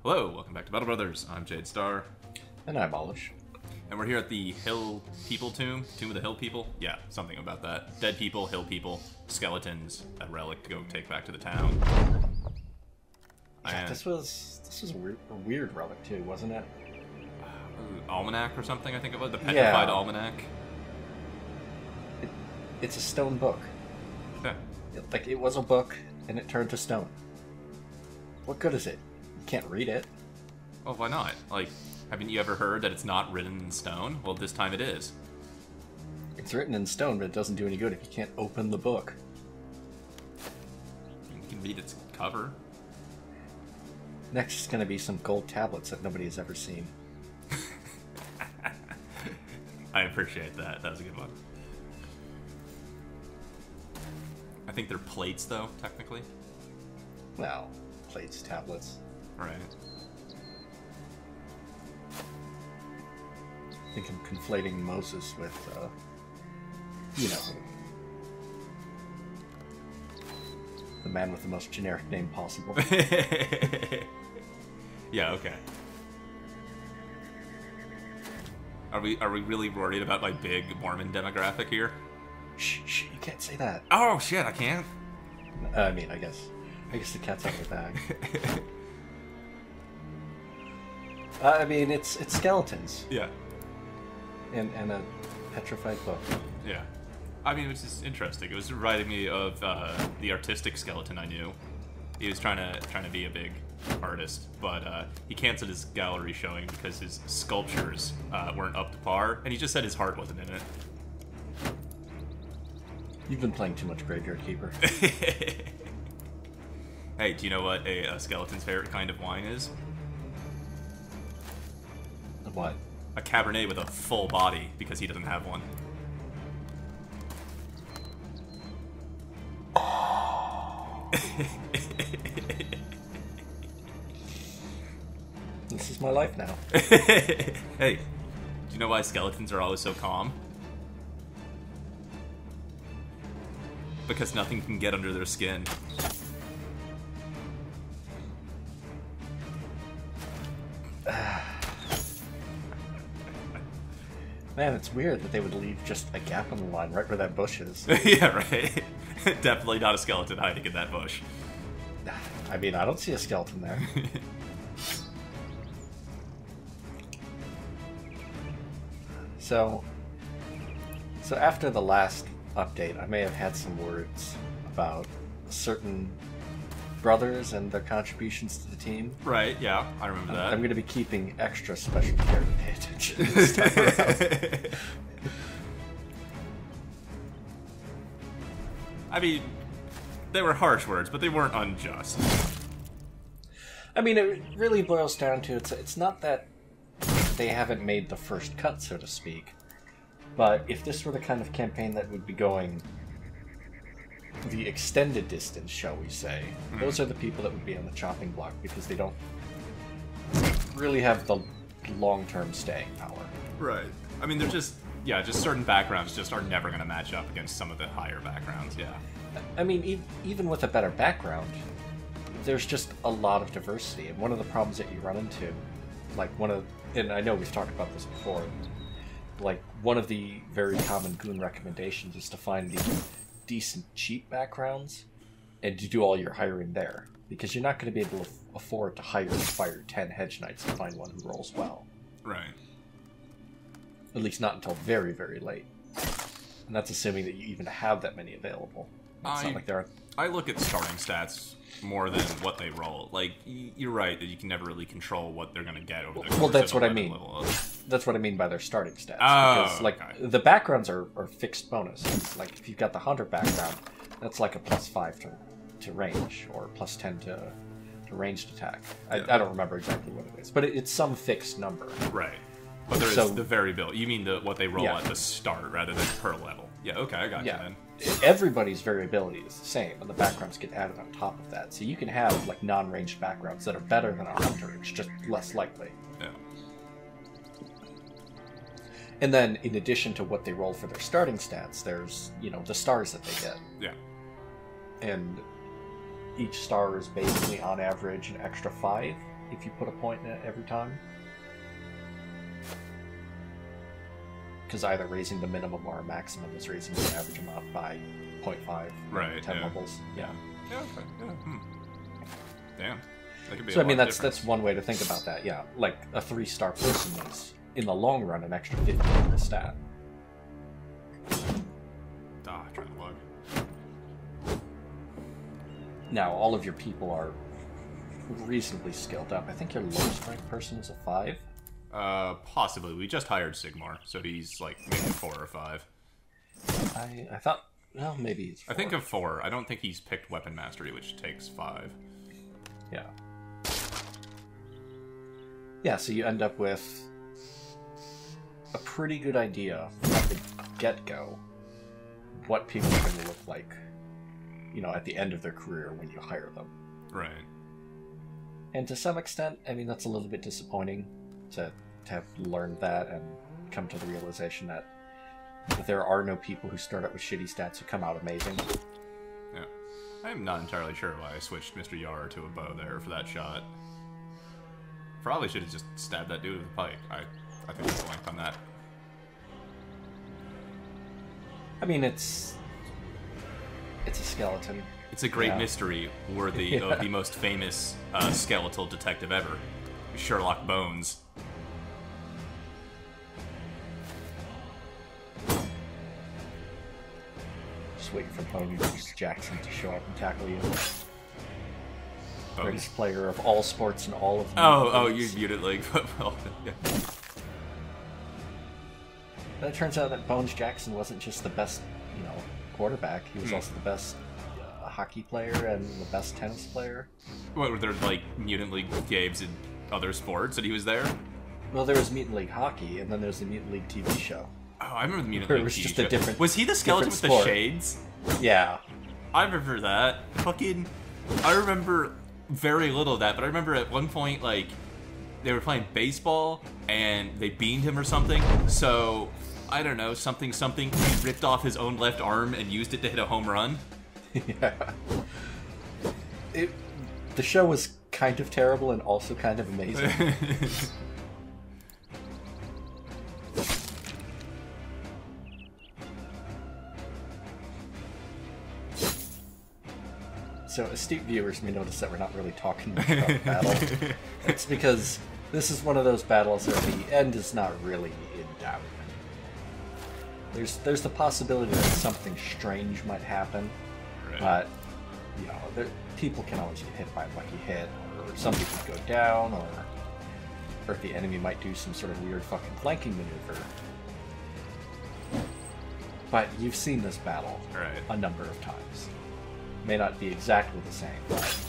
Hello, welcome back to Battle Brothers. I'm Jade Star. And I'm Olish. And we're here at the Hill People Tomb. Tomb of the Hill People? Yeah, something about that. Dead people, hill people, skeletons, a relic to go take back to the town. Yeah, And, this was a weird relic too, wasn't it? Almanac or something, I think it was. The Petrified Almanac. It's a stone book. Yeah. Like, it was a book, and it turned to stone. What good is it? You can't read it. Well, why not? Like, haven't you ever heard that it's not written in stone? Well, this time it is. It's written in stone, but it doesn't do any good if you can't open the book. You can read its cover. Next is going to be some gold tablets that nobody has ever seen. I appreciate that. That was a good one. I think they're plates, though, technically. Well, plates, tablets. Right. I think I'm conflating Moses with, you know, the man with the most generic name possible. Yeah, okay. Are we really worried about my big Mormon demographic here? Shh, you can't say that. Oh shit, I can't. I mean, I guess the cat's out of the bag. I mean, it's skeletons Yeah. and a petrified book. Yeah. I mean, it was just interesting. It was reminding me of the artistic skeleton I knew. He was trying to be a big artist, but he canceled his gallery showing because his sculptures weren't up to par, and he just said his heart wasn't in it. You've been playing too much Graveyard Keeper. Hey, do you know what a skeleton's favorite kind of wine is? What? A Cabernet with a full body, because he doesn't have one. This is my life now. Hey, do you know why skeletons are always so calm? Because nothing can get under their skin. Man, it's weird that they would leave just a gap in the line right where that bush is. Yeah, right. Definitely not a skeleton hiding in that bush. I mean, I don't see a skeleton there. So after the last update, I may have had some words about certain brothers and their contributions to the team. Right, yeah, I remember that. I'm going to be keeping extra special care to pay attention this time around. I mean, they were harsh words, but they weren't unjust. I mean, it really boils down to it's not that they haven't made the first cut, so to speak, but if this were the kind of campaign that would be going the extended distance, shall we say, those are the people that would be on the chopping block because they don't really have the long-term staying power. Right. I mean, they're just certain backgrounds just are never going to match up against some of the higher backgrounds, yeah. I mean, even with a better background, there's just a lot of diversity, and one of the problems that you run into, and I know we've talked about this before, like, one of the very common goon recommendations is to find the decent, cheap backgrounds and to do all your hiring there, because you're not going to be able to afford to fire 10 hedge knights and find one who rolls well. Right. At least not until very, very late. And that's assuming that you even have that many available. It's not like there are... I look at starting stats more than what they roll. Like, you're right that you can never really control what they're going to get over the course that's of what I the mean. level. That's what I mean by their starting stats. Oh, because, okay. the backgrounds are fixed bonus. Like, if you've got the hunter background, that's like a +5 to range, or +10 to ranged attack. Yeah. I don't remember exactly what it is, but it's some fixed number. Right. But there is the variability. You mean what they roll Yeah. at the start rather than per level. Yeah, okay, I got you then. Everybody's variability is the same, and the backgrounds get added on top of that. So you can have, like, non-ranged backgrounds that are better than a hunter. It's just less likely. Yeah. And then, in addition to what they roll for their starting stats, there's, the stars that they get. Yeah. And each star is basically, on average, an extra 5 if you put a point in it every time. Because either raising the minimum or maximum is raising the average amount by 0.5. Right, 10 yeah. levels. Yeah. Yeah, okay. Yeah. Damn. That could be So a I mean, lot of that's one way to think about that. Yeah, like a 3-star person is, in the long run, an extra 50 in the stat. trying to log. Now, all of your people are reasonably skilled up. I think your lowest ranked person is a 5. Possibly. We just hired Sigmar, so he's like maybe a 4 or 5. I thought, well, maybe it's 4. I think a 4. I don't think he's picked Weapon Mastery, which takes 5. Yeah. Yeah, so you end up with a pretty good idea at the get-go what people are going to look like, you know, at the end of their career when you hire them. Right. And to some extent, I mean, that's a little bit disappointing to have learned that and come to the realization that there are no people who start out with shitty stats who come out amazing. Yeah. I'm not entirely sure why I switched Mr. Yar to a bow there for that shot. Probably should have just stabbed that dude with a pike. I think I blanked on that. I mean, it's a skeleton. It's a great Yeah. mystery worthy of the most famous skeletal detective ever, Sherlock Bones. Just waiting for Bones Jackson to show up and tackle you. Bones. Greatest player of all sports and all of them. Oh, you muted League Football. Yeah. But it turns out that Bones Jackson wasn't just the best, you know, quarterback. He was also the best hockey player and the best tennis player. What, were there like Mutant League games in other sports and he was there? Well, there was Mutant League Hockey, and then there's the Mutant League TV show. Oh, I remember the Mutant Or it League was TV just show. a different- Was he the skeleton with different the sport. shades? Yeah. I remember that. Fucking... I remember very little of that, but I remember at one point, like, they were playing baseball, and they beamed him or something, so... I don't know, something, he ripped off his own left arm and used it to hit a home run. Yeah. The show was kind of terrible and also kind of amazing. So astute viewers may notice that we're not really talking much about battle. It's because this is one of those battles where the end is not really in doubt. There's the possibility that something strange might happen, Right. but you know, people can always get hit by a lucky hit, or somebody could go down, or the enemy might do some sort of weird fucking flanking maneuver. But you've seen this battle Right. a number of times. May not be exactly the same, but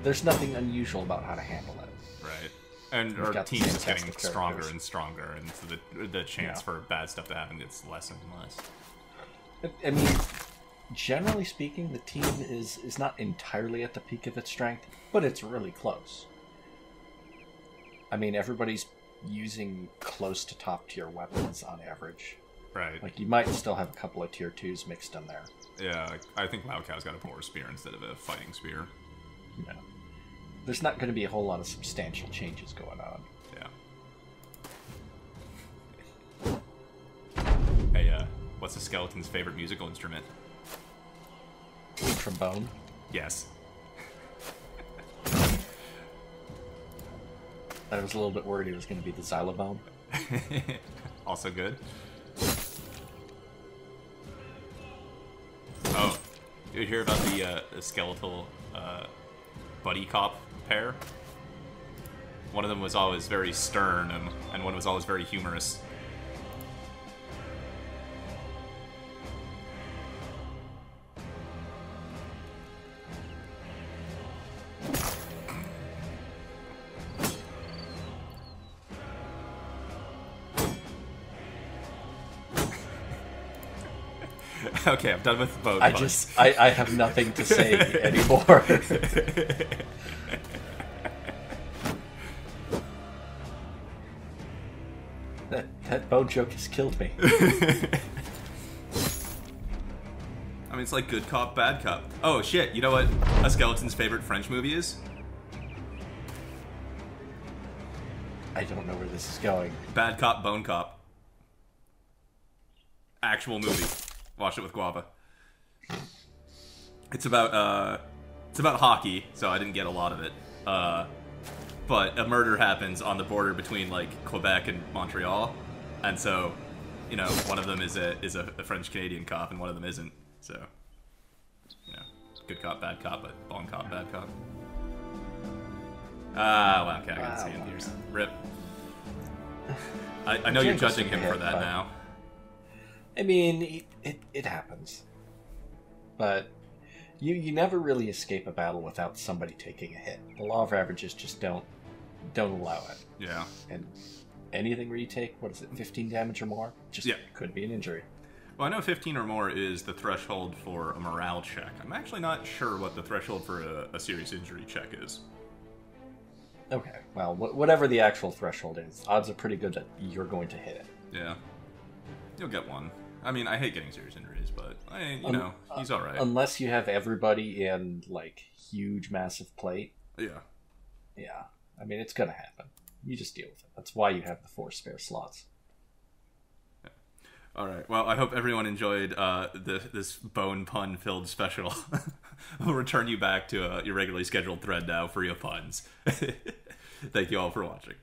there's nothing unusual about how to handle it. Right. And We've our got the team is same getting cast of stronger characters. and stronger, and so the chance Yeah. for bad stuff to happen gets less and less. I mean, generally speaking, the team is not entirely at the peak of its strength, but it's really close. I mean, everybody's using close to top tier weapons on average. Right. Like, you might still have a couple of tier 2s mixed in there. Yeah, I think Maokai's got a boar spear instead of a fighting spear. Yeah. There's not going to be a whole lot of substantial changes going on. Yeah. Hey, what's the skeleton's favorite musical instrument? Trombone. Yes. I was a little bit worried it was going to be the xylophone. Also good. Oh, did you hear about the skeletal buddy cop pair? One of them was always very stern, and one was always very humorous. Okay, I'm done with both. I have nothing to say anymore. That bone joke has killed me. I mean, it's like good cop, bad cop. Oh shit! You know what a skeleton's favorite French movie is? I don't know where this is going. Bad Cop, Bone Cop. Actual movie. Watch it with Guava. It's about hockey, so I didn't get a lot of it. But a murder happens on the border between like Quebec and Montreal, and so, you know, one of them is a French Canadian cop, and one of them isn't. So, you know, good cop, bad cop, but Bon Cop, bad cop. Ah, well, okay, I got to see him. Here's Rip. I know you're judging him for that now. I mean, it happens, but you never really escape a battle without somebody taking a hit. The law of averages just don't allow it. Yeah. And anything where you take, what is it, 15 damage or more, just could be an injury. Well, I know 15 or more is the threshold for a morale check. I'm actually not sure what the threshold for a serious injury check is. Okay, well, whatever the actual threshold is, odds are pretty good that you're going to hit it. Yeah. You'll get one. I mean, I hate getting serious injuries, but, you know, he's alright. Unless you have everybody in, like, huge, massive plate. Yeah. Yeah. I mean, it's gonna happen. You just deal with it. That's why you have the 4 spare slots. Yeah. Alright, well, I hope everyone enjoyed this bone pun-filled special. We'll return you back to your regularly scheduled thread now, free of puns. Thank you all for watching.